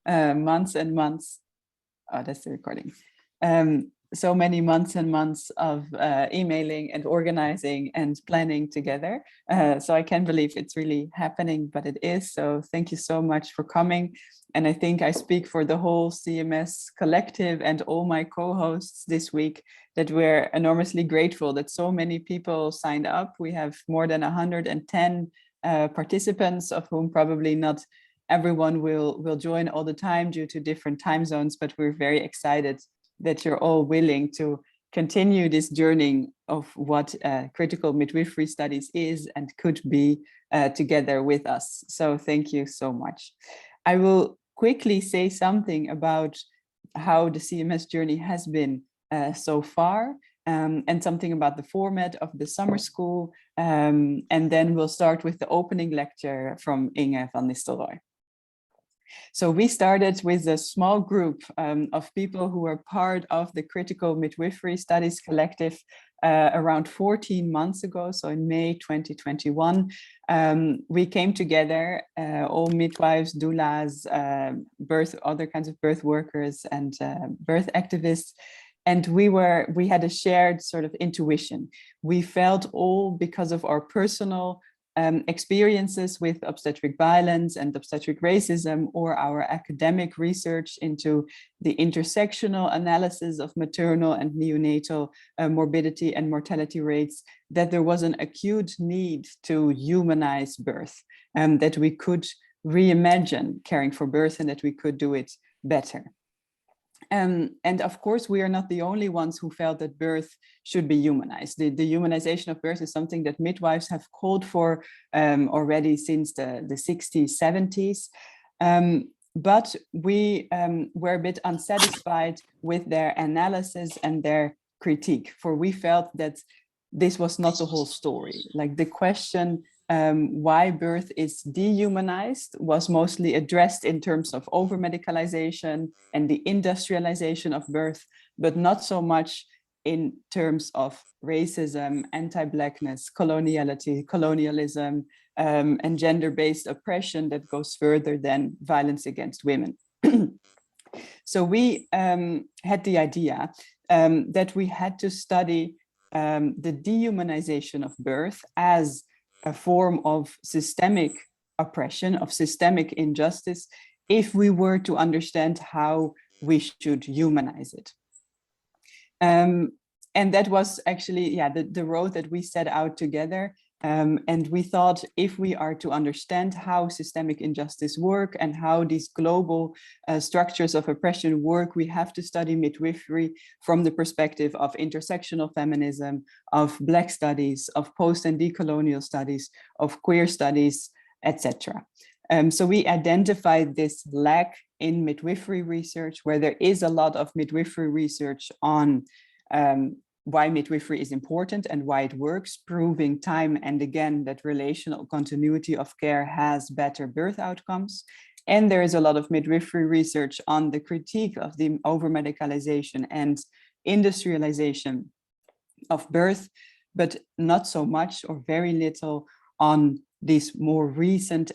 months and months. Oh, that's the recording. So many months and months of emailing and organizing and planning together. So I can't believe it's really happening, but it is. So thank you so much for coming. And I think I speak for the whole CMS collective and all my co-hosts this week that we're enormously grateful that so many people signed up. We have more than 110 participants, of whom probably not everyone will join all the time due to different time zones, but we're very excited that you're all willing to continue this journey of what critical midwifery studies is and could be together with us. So thank you so much. I will quickly say something about how the CMS journey has been so far, and something about the format of the summer school. And then we'll start with the opening lecture from Inge van Nistelrooy. So we started with a small group of people who were part of the Critical Midwifery Studies Collective around 14 months ago. So in May 2021, we came together, all midwives, doulas, other kinds of birth workers and birth activists. And we had a shared sort of intuition. We felt all, because of our personal experiences with obstetric violence and obstetric racism, or our academic research into the intersectional analysis of maternal and neonatal morbidity and mortality rates, that there was an acute need to humanize birth, and that we could reimagine caring for birth and that we could do it better. And of course, we are not the only ones who felt that birth should be humanized. The humanization of birth is something that midwives have called for already since the 60s, 70s. But we were a bit unsatisfied with their analysis and their critique, for we felt that this was not the whole story. Like the question why birth is dehumanized was mostly addressed in terms of over-medicalization and the industrialization of birth, but not so much in terms of racism, anti-Blackness, colonialism, and gender-based oppression that goes further than violence against women. So we had the idea that we had to study the dehumanization of birth as a form of systemic oppression, of systemic injustice, if we were to understand how we should humanize it. And that was actually, the road that we set out together. And we thought, if we are to understand how systemic injustice work and how these global structures of oppression work, we have to study midwifery from the perspective of intersectional feminism, of Black studies, of post and decolonial studies, of queer studies, etc. So we identified this lack in midwifery research, where there is a lot of midwifery research on why midwifery is important and why it works, proving time and again that relational continuity of care has better birth outcomes. And there is a lot of midwifery research on the critique of the over-medicalization and industrialization of birth, but not so much or very little on these more recent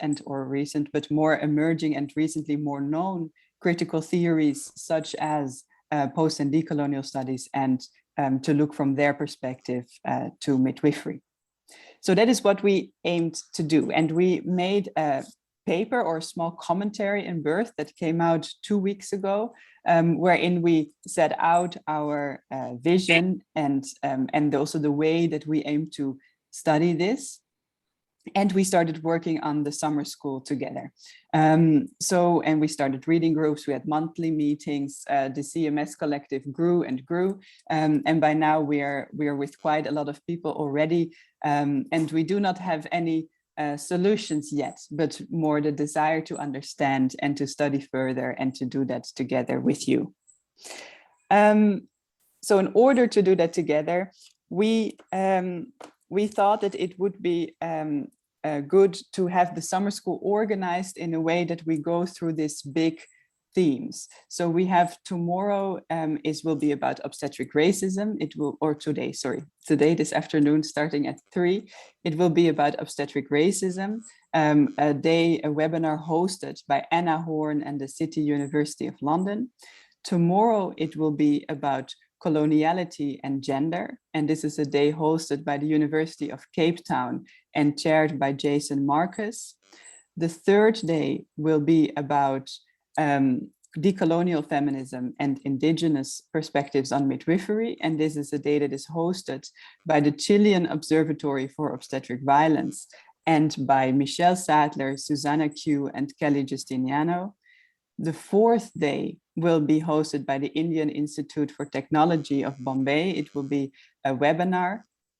but more emerging and recently more known critical theories, such as post and decolonial studies, and to look from their perspective to midwifery. So that is what we aimed to do. And we made a paper or a small commentary in Birth that came out 2 weeks ago, wherein we set out our vision and also the way that we aim to study this. And we started working on the summer school together. And we started reading groups, we had monthly meetings, the CMS collective grew and grew. And by now we are with quite a lot of people already. And we do not have any solutions yet, but more the desire to understand and to study further and to do that together with you. So in order to do that together, we thought that it would be good to have the summer school organized in a way that we go through this big themes. So we have tomorrow will be about obstetric racism. Today, this afternoon, starting at 3, it will be about obstetric racism. A webinar hosted by Anna Horn and the City University of London. Tomorrow, it will be about coloniality and gender. And this is a day hosted by the University of Cape Town and chaired by Jason Marcus. The third day will be about decolonial feminism and indigenous perspectives on midwifery. And this is a day that is hosted by the Chilean Observatory for Obstetric Violence and by Michelle Sadler, Susanna Q, and Kelly Justiniano. The fourth day will be hosted by the Indian Institute for Technology of Bombay. It will be a webinar,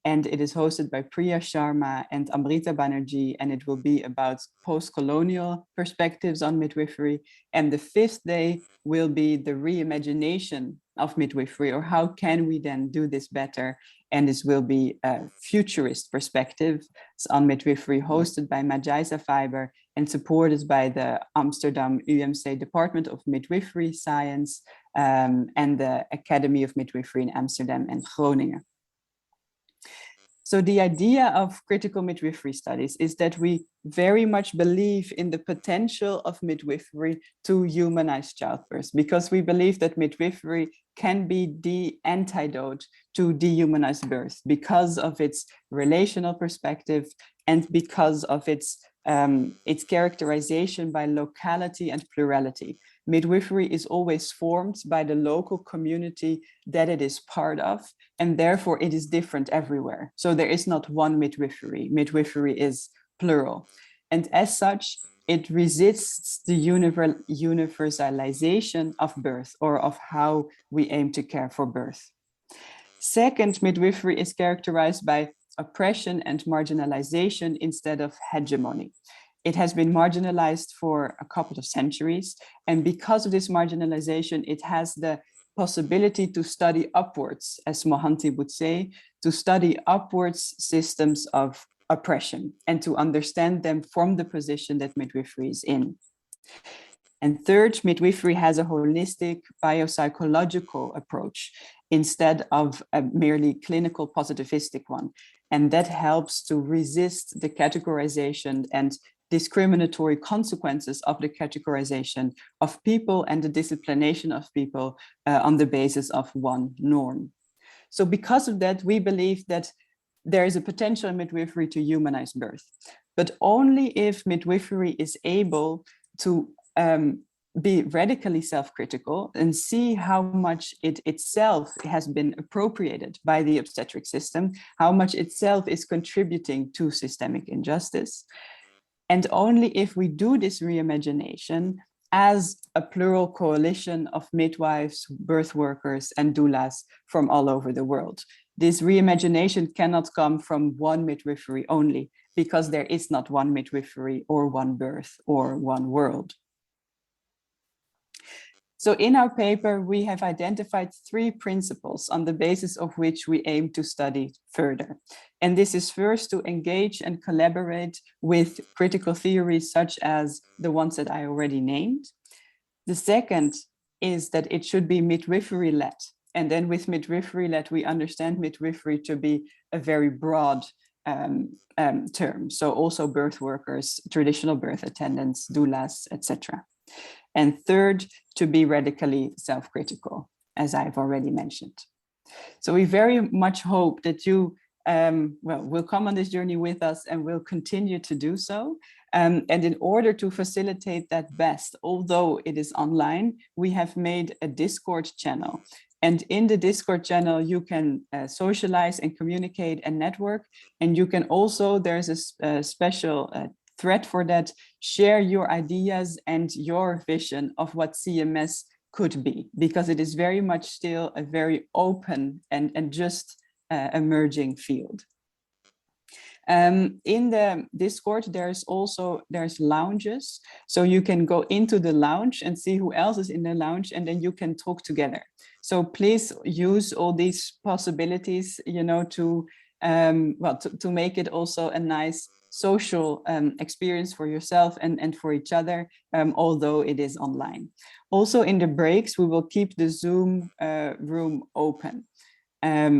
and it is hosted by Priya Sharma and Amrita Banerjee, and it will be about post-colonial perspectives on midwifery. And the fifth day will be the reimagination of midwifery, or how can we then do this better? And this will be a futurist perspective on midwifery, hosted by Majaisa Fiber and supported by the Amsterdam UMC Department of Midwifery Science and the Academy of Midwifery in Amsterdam and Groningen. So the idea of critical midwifery studies is that we very much believe in the potential of midwifery to humanize childbirth, because we believe that midwifery can be the antidote to dehumanize birth because of its relational perspective and because of its characterization by locality and plurality. Midwifery is always formed by the local community that it is part of, and therefore it is different everywhere. So there is not one midwifery. Midwifery is plural. And as such, it resists the universalization of birth, or of how we aim to care for birth. Second, midwifery is characterized by oppression and marginalization instead of hegemony. It has been marginalized for a couple of centuries, and because of this marginalization, it has the possibility to study upwards, as Mohanty would say, to study upwards systems of oppression and to understand them from the position that midwifery is in. And third, midwifery has a holistic biopsychological approach instead of a merely clinical positivistic one. And that helps to resist the categorization and discriminatory consequences of the categorization of people and the disciplination of people on the basis of one norm. So because of that, we believe that there is a potential in midwifery to humanize birth, but only if midwifery is able to be radically self-critical and see how much it itself has been appropriated by the obstetric system, how much itself is contributing to systemic injustice. And only if we do this reimagination as a plural coalition of midwives, birth workers, and doulas from all over the world. This reimagination cannot come from one midwifery only, because there is not one midwifery or one birth or one world. So in our paper, we have identified 3 principles on the basis of which we aim to study further. And this is first to engage and collaborate with critical theories such as the ones that I already named. The second is that it should be midwifery-led. And then with midwifery-led, we understand midwifery to be a very broad term. So also birth workers, traditional birth attendants, doulas, etc. And third, to be radically self-critical, as I've already mentioned. So we very much hope that you will come on this journey with us and will continue to do so. And in order to facilitate that best, although it is online, we have made a Discord channel. And in the Discord channel, you can socialize and communicate and network. And you can also, there's a special thread for that, share your ideas and your vision of what CMS could be, because it is very much still a very open and just emerging field. In the Discord, there's lounges. So you can go into the lounge and see who else is in the lounge, and then you can talk together. So please use all these possibilities, you know, to make it also a nice social experience for yourself and for each other, although it is online. Also in the breaks, we will keep the Zoom room open.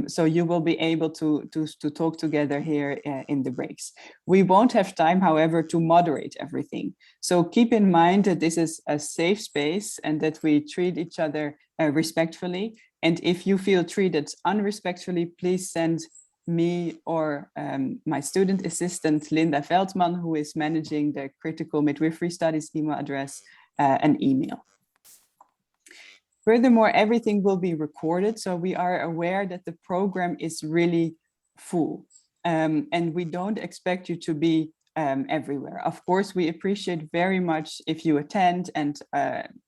So you will be able to talk together here in the breaks. We won't have time, however, to moderate everything. So keep in mind that this is a safe space and that we treat each other respectfully. And if you feel treated unrespectfully, please send me or my student assistant, Linda Veldman, who is managing the Critical Midwifery Studies email address, an email. Furthermore, everything will be recorded, so we are aware that the program is really full, and we don't expect you to be everywhere. Of course, we appreciate very much if you attend and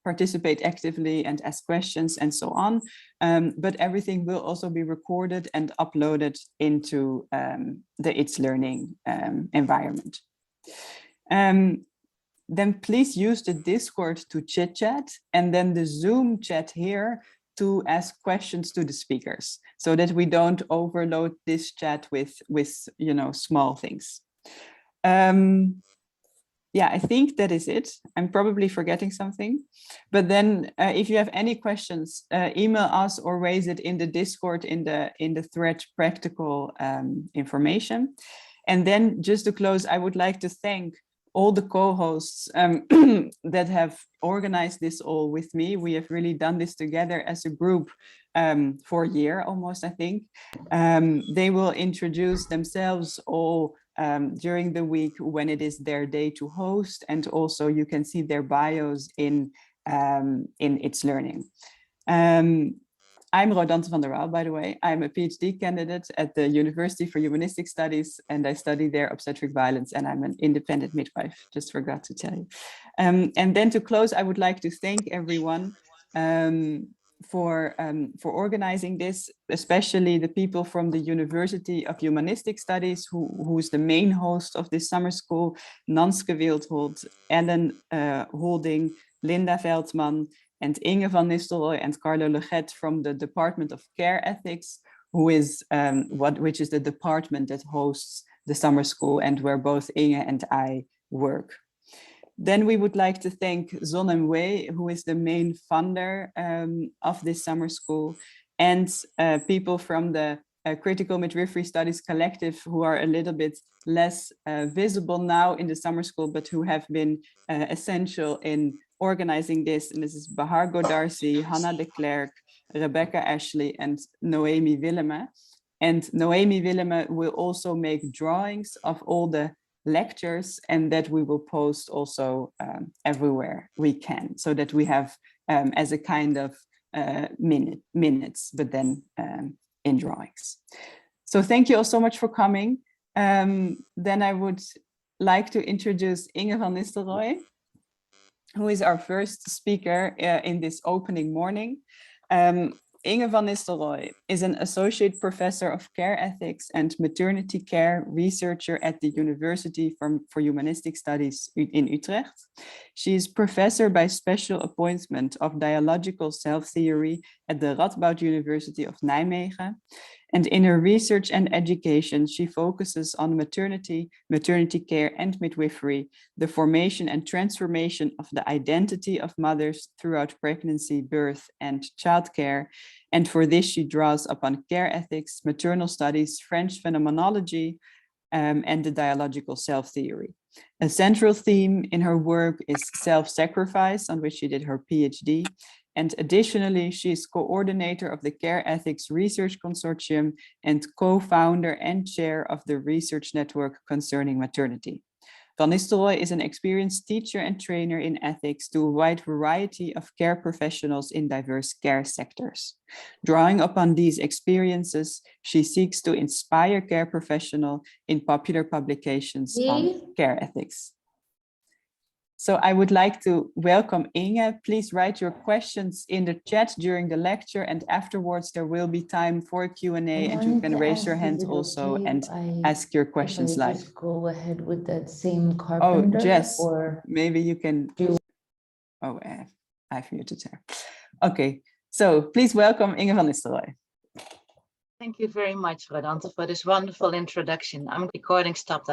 participate actively and ask questions and so on, but everything will also be recorded and uploaded into the It's Learning environment. Then please use the Discord to chit chat and then the Zoom chat here to ask questions to the speakers so that we don't overload this chat with small things. Yeah, I think that is it. I'm probably forgetting something, but then if you have any questions, email us or raise it in the Discord in the thread practical information. And then just to close, I would like to thank all the co-hosts that have organized this all with me. We have really done this together as a group for a year almost, I think. They will introduce themselves all during the week when it is their day to host, and also you can see their bios in It's Learning. I'm Rodante van der Waal, by the way. I'm a PhD candidate at the University for Humanistic Studies, and I study there obstetric violence, and I'm an independent midwife, just forgot to tell you. And then to close, I would like to thank everyone for organizing this, especially the people from the University of Humanistic Studies, who's the main host of this summer school, Nanske Wildholt, Ellen Holding, Linda Veldman, and Inge van Nistelrooy and Carlo Leget from the Department of Care Ethics, which is the department that hosts the summer school and where both Inge and I work. Then we would like to thank Zon and Wei, who is the main funder of this summer school, and people from the Critical Midwifery Studies Collective, who are a little bit less visible now in the summer school, but who have been essential in organizing this. And this is Bahar Godarsi, Hannah de Klerk, Rebecca Ashley, and Noemi Willeme. And Noemi Willeme will also make drawings of all the lectures, and that we will post also everywhere we can, so that we have as a kind of minutes, but then in drawings. So thank you all so much for coming. Then I would like to introduce Inge van Nistelrooy, who is our first speaker in this opening morning. Inge van Nistelrooy is an associate professor of care ethics and maternity care researcher at the University for Humanistic Studies in Utrecht. She is professor by special appointment of dialogical self-theory at the Radboud University of Nijmegen. And in her research and education, she focuses on maternity, maternity care and midwifery, the formation and transformation of the identity of mothers throughout pregnancy, birth, and childcare. And for this, she draws upon care ethics, maternal studies, French phenomenology, and the dialogical self-theory. A central theme in her work is self-sacrifice, on which she did her PhD. And additionally, she is coordinator of the Care Ethics Research Consortium and co-founder and chair of the research network concerning maternity. Van Nistelrooy is an experienced teacher and trainer in ethics to a wide variety of care professionals in diverse care sectors. Drawing upon these experiences, she seeks to inspire care professionals in popular publications on care ethics. So I would like to welcome Inge. Please write your questions in the chat during the lecture, and afterwards there will be time for a Q&A, and you can raise your hand also and ask your questions live. Just go ahead with that same carpenter. Oh, Jess, or maybe you can. Oh, I've muted her. Okay, so please welcome Inge van Nistelrooy. Thank you very much, Rodante, for this wonderful introduction. I'm recording stopped.